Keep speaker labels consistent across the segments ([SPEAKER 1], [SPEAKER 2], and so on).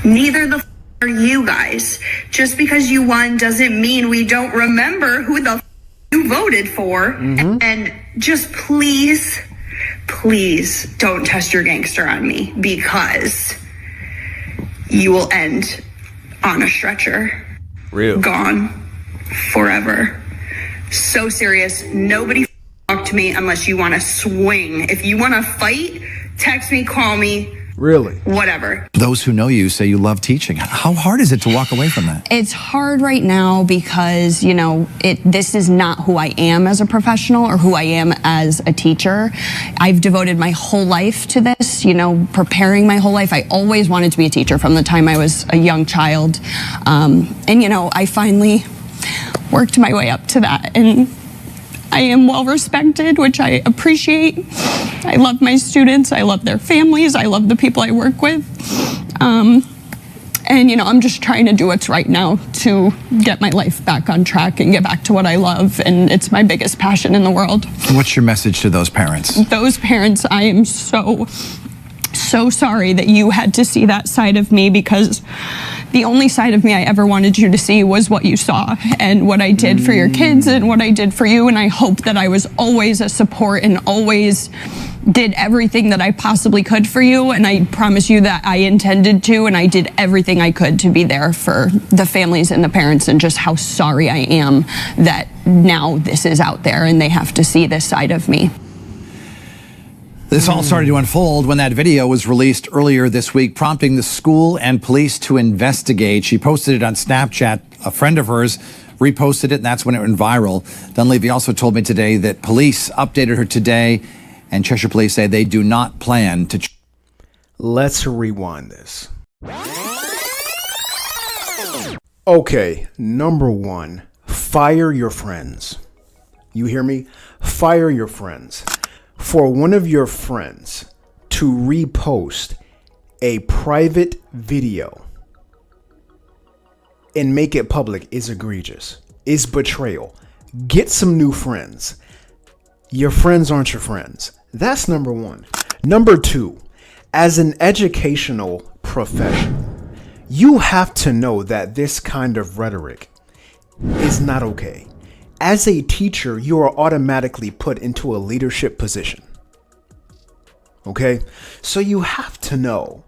[SPEAKER 1] Neither the are you guys. Just because you won doesn't mean we don't remember who the you voted for. And just please don't test your gangster on me, because you will end on a stretcher.
[SPEAKER 2] Real.
[SPEAKER 1] Gone. Forever. So serious. Nobody talk to me unless you want to swing. If you want to fight, text me, call me.
[SPEAKER 2] Really?
[SPEAKER 1] Whatever.
[SPEAKER 3] Those who know you say you love teaching. How hard is it to walk away from that?
[SPEAKER 4] It's hard right now because, you know, this is not who I am as a professional or who I am as a teacher. I've devoted my whole life to this, you know, preparing my whole life. I always wanted to be a teacher from the time I was a young child. And, you know, I finally worked my way up to that. And I am well respected, which I appreciate. I love my students. I love their families. I love the people I work with. And, you know, I'm just trying to do what's right now to get my life back on track and get back to what I love. And it's my biggest passion in the world.
[SPEAKER 3] What's your message to those parents?
[SPEAKER 4] Those parents, I am so sorry that you had to see that side of me, because the only side of me I ever wanted you to see was what you saw and what I did for your kids and what I did for you. And I hope that I was always a support and always did everything that I possibly could for you. And I promise you that I intended to, and I did everything I could to be there for the families and the parents, and just how sorry I am that now this is out there and they have to see this side of me.
[SPEAKER 3] This all started to unfold when that video was released earlier this week, prompting the school and police to investigate. She posted it on Snapchat. A friend of hers reposted it, and that's when it went viral. Dunleavy also told me today that police updated her today, and Cheshire Police say they do not plan to.
[SPEAKER 2] Let's rewind this. Okay, number one, fire your friends. You hear me? Fire your friends. For one of your friends to repost a private video and make it public is egregious, is betrayal. Get some new friends. Your friends aren't your friends. That's number one. Number two, as an educational professional, you have to know that this kind of rhetoric is not okay. As a teacher, you are automatically put into a leadership position. Okay? So you have to know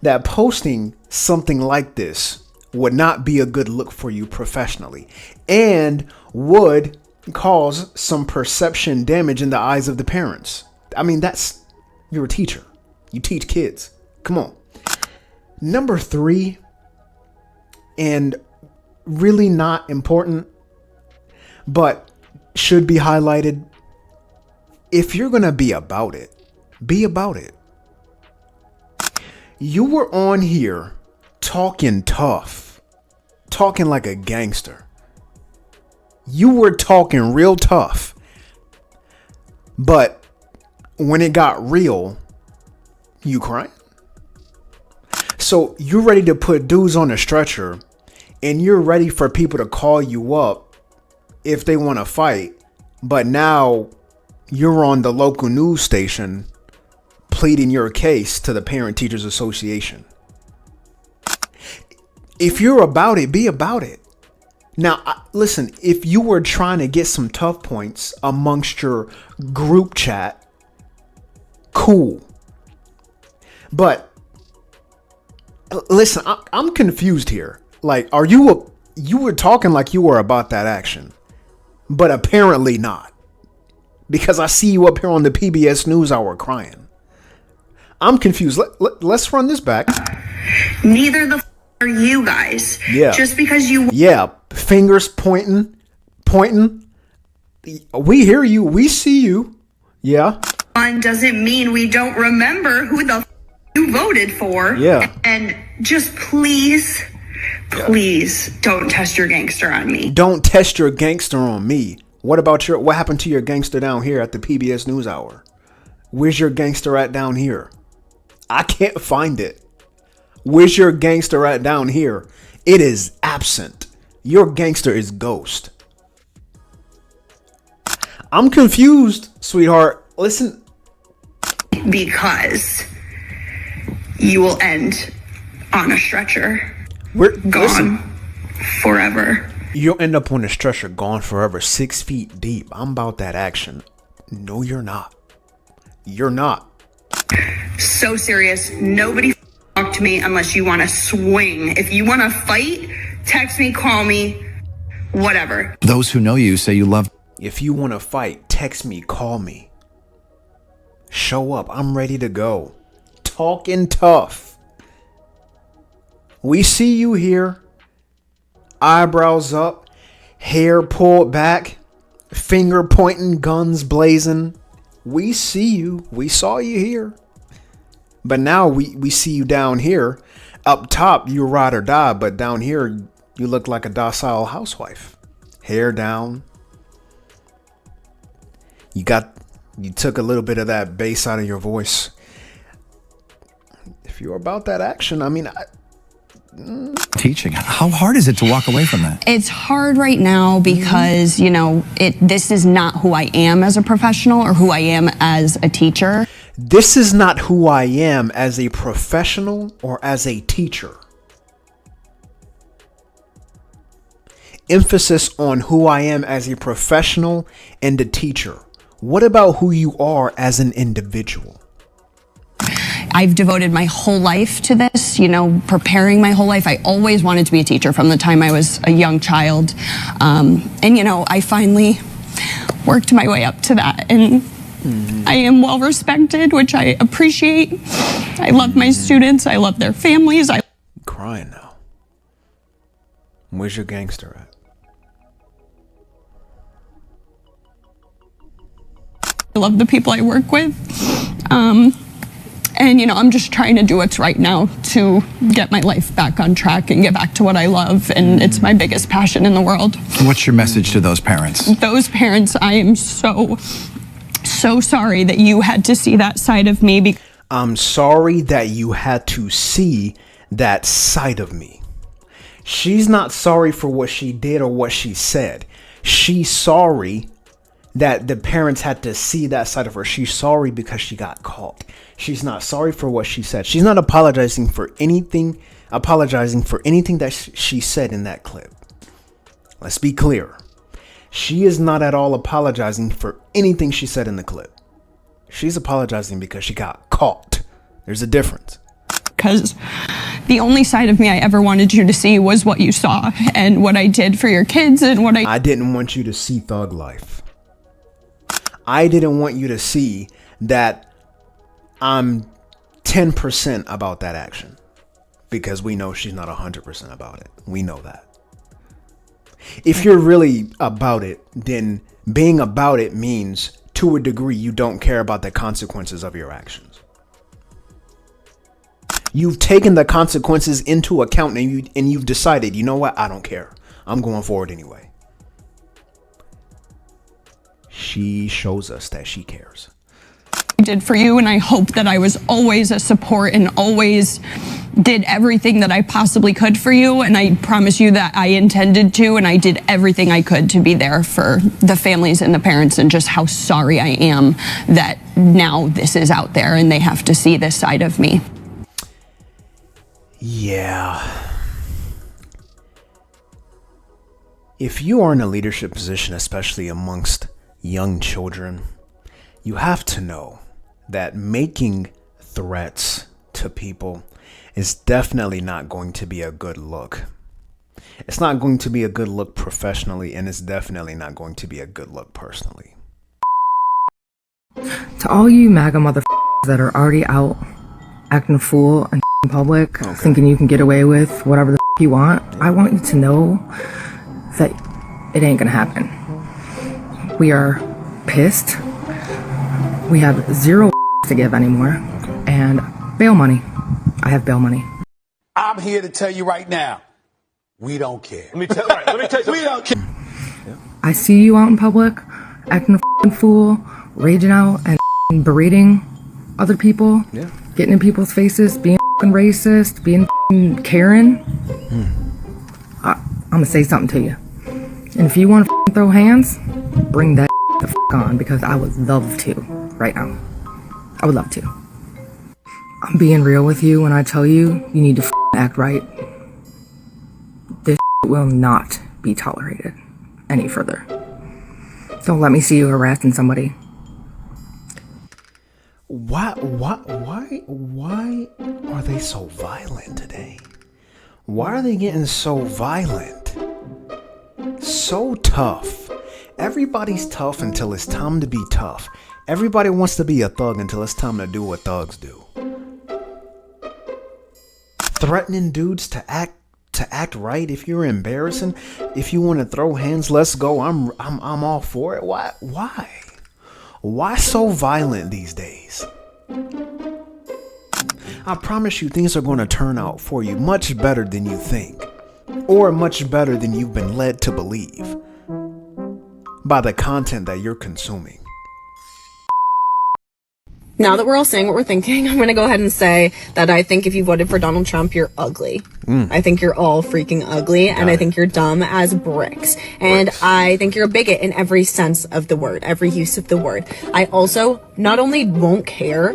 [SPEAKER 2] that posting something like this would not be a good look for you professionally, and would cause some perception damage in the eyes of the parents. I mean, you're a teacher. You teach kids. Come on. Number three, and really not important, but should be highlighted. If you're going to be about it, be about it. You were on here talking tough, talking like a gangster. You were talking real tough. But when it got real, you crying. So you're ready to put dudes on a stretcher, and you're ready for people to call you up if they want to fight, but now you're on the local news station pleading your case to the Parent Teachers Association. If you're about it, be about it. Now, listen, if you were trying to get some tough points amongst your group chat, cool. But listen, I'm confused here. Like, you were talking like you were about that action, but apparently not, because I see you up here on the PBS NewsHour crying. I'm confused. Let's run this back.
[SPEAKER 1] Neither the are you guys.
[SPEAKER 2] Yeah.
[SPEAKER 1] Just because you.
[SPEAKER 2] Yeah. Fingers pointing. We hear you. We see you. Yeah.
[SPEAKER 1] Doesn't mean we don't remember who the you voted for.
[SPEAKER 2] Yeah.
[SPEAKER 1] And just please don't test your gangster on me.
[SPEAKER 2] Don't test your gangster on me. What happened to your gangster down here at the PBS NewsHour? Where's your gangster at down here? I can't find it. Where's your gangster at down here? It is absent. Your gangster is ghost. I'm confused, sweetheart. Listen.
[SPEAKER 1] Because you will end on a stretcher.
[SPEAKER 2] We're
[SPEAKER 1] Gone.
[SPEAKER 2] listen,
[SPEAKER 1] Forever.
[SPEAKER 2] you'll end up on a stretcher, gone forever, 6 feet deep. I'm about that action. No, you're not. You're not.
[SPEAKER 1] So serious. Nobody talk to me unless you want to swing. If you want to fight, text me, call me, whatever.
[SPEAKER 3] Those who know you say you love.
[SPEAKER 2] If you want to fight, text me, call me. Show up. I'm ready to go. Talking tough. We see you here. Eyebrows up, hair pulled back, finger pointing, guns blazing. We see you. We saw you here. But now we see you down here. Up top, you ride or die. But down here, you look like a docile housewife. Hair down. You took a little bit of that bass out of your voice. If you're about that action, I mean,
[SPEAKER 3] Teaching. How hard is it to walk away from that?
[SPEAKER 4] It's hard right now because, you know, this is not who I am as a professional or who I am as a teacher.
[SPEAKER 2] this is not who I am as a professional or as a teacher. Emphasis on who I am as a professional and a teacher. What about who you are as an individual?
[SPEAKER 4] I've devoted my whole life to this, you know, preparing my whole life. I always wanted to be a teacher from the time I was a young child. And, you know, I finally worked my way up to that. And I am well respected, which I appreciate. I love my students. I love their families. I'm
[SPEAKER 2] crying now. Where's your gangster at?
[SPEAKER 4] I love the people I work with. And, you know, I'm just trying to do what's right now to get my life back on track and get back to what I love. And it's my biggest passion in the world.
[SPEAKER 3] What's your message to those parents?
[SPEAKER 4] Those parents, I am so sorry that you had to see that side of me.
[SPEAKER 2] I'm sorry that you had to see that side of me. She's not sorry for what she did or what she said. She's sorry that the parents had to see that side of her. She's sorry because she got caught. She's not sorry for what she said. She's not apologizing for anything that she said in that clip. Let's be clear. She is not at all apologizing for anything she said in the clip. She's apologizing because she got caught. There's a difference.
[SPEAKER 4] Because the only side of me I ever wanted you to see was what you saw and what I did for your kids and what
[SPEAKER 2] I didn't want you to see thug life. I didn't want you to see that I'm 10% about that action, because we know she's not 100% about it. We know that. If you're really about it, then being about it means to a degree you don't care about the consequences of your actions. You've taken the consequences into account and you've decided, you know what? I don't care. I'm going forward anyway. She shows us that she cares.
[SPEAKER 4] I did for you, and I hope that I was always a support and always did everything that I possibly could for you. And I promise you that I intended to, and I did everything I could to be there for the families and the parents, and just how sorry I am that now this is out there and they have to see this side of me.
[SPEAKER 2] Yeah. If you are in a leadership position, especially amongst young children, you have to know that making threats to people is definitely not going to be a good look. It's not going to be a good look professionally, and it's definitely not going to be a good look personally.
[SPEAKER 5] To all you MAGA motherfuckers that are already out acting a fool in public, thinking you can get away with whatever the you want, I want you to know that it ain't gonna happen. We are pissed. We have zero to give anymore. And bail money. I have bail money.
[SPEAKER 6] I'm here to tell you right now, we don't care. Let me tell you, we don't care.
[SPEAKER 5] I see you out in public, acting a fool, raging out and berating other people, getting in people's faces, being racist, being Karen. I'm gonna say something to you. And if you want to throw hands, bring that the on, because I would love to right now. I would love to. I'm being real with you when I tell you you need to act right. This will not be tolerated any further. Don't let me see you harassing somebody.
[SPEAKER 2] Why are they so violent today? Why are they getting so violent? So tough. Everybody's tough until it's time to be tough. Everybody wants to be a thug until it's time to do what thugs do. Threatening dudes to act right. If you're embarrassing, if you want to throw hands, let's go. I'm all for it. Why so violent these days? I promise you things are going to turn out for you much better than you think, or much better than you've been led to believe by the content that you're consuming.
[SPEAKER 7] Now that we're all saying what we're thinking, I'm going to go ahead and say that I think if you voted for Donald Trump, you're ugly. I think you're all freaking ugly, and I think you're dumb as bricks. And I think you're a bigot in every sense of the word, every use of the word. I also not only won't care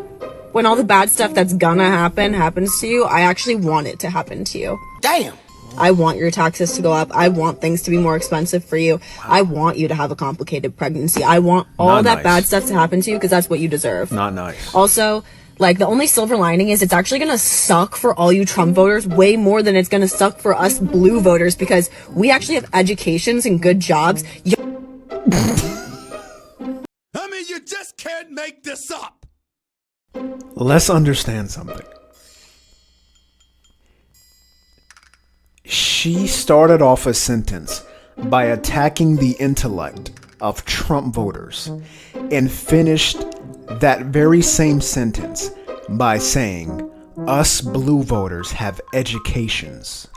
[SPEAKER 7] when all the bad stuff that's gonna happen happens to you, I actually want it to happen to you.
[SPEAKER 6] Damn.
[SPEAKER 7] I want your taxes to go up. I want things to be more expensive for you. I want you to have a complicated pregnancy. I want all that bad stuff to happen to you because that's what you deserve.
[SPEAKER 2] Not nice.
[SPEAKER 7] Also, like, the only silver lining is it's actually gonna suck for all you Trump voters way more than it's gonna suck for us blue voters because we actually have educations and good jobs.
[SPEAKER 6] I mean, you just can't make this up.
[SPEAKER 2] Let's understand something. She started off a sentence by attacking the intellect of Trump voters and finished that very same sentence by saying, us blue voters have educations.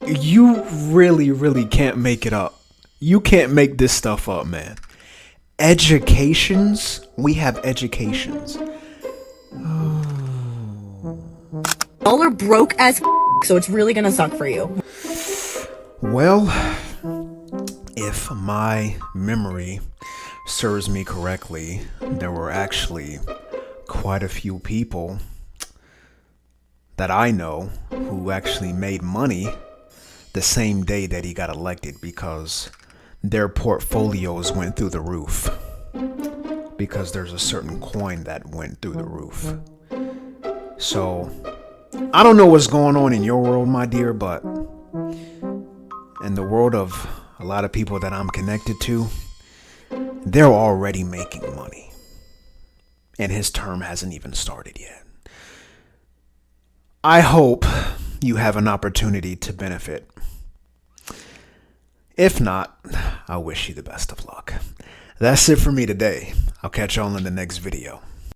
[SPEAKER 2] You really can't make it up. You can't make this stuff up, man. Educations? We have educations.
[SPEAKER 7] Y'all are broke as so it's really gonna suck for you.
[SPEAKER 2] Well, if my memory serves me correctly, there were actually quite a few people that I know who actually made money the same day that he got elected because their portfolios went through the roof. Because there's a certain coin that went through the roof. So, I don't know what's going on in your world, my dear, but in the world of a lot of people that I'm connected to, they're already making money. And his term hasn't even started yet. I hope you have an opportunity to benefit. If not, I wish you the best of luck. That's it for me today. I'll catch y'all in the next video.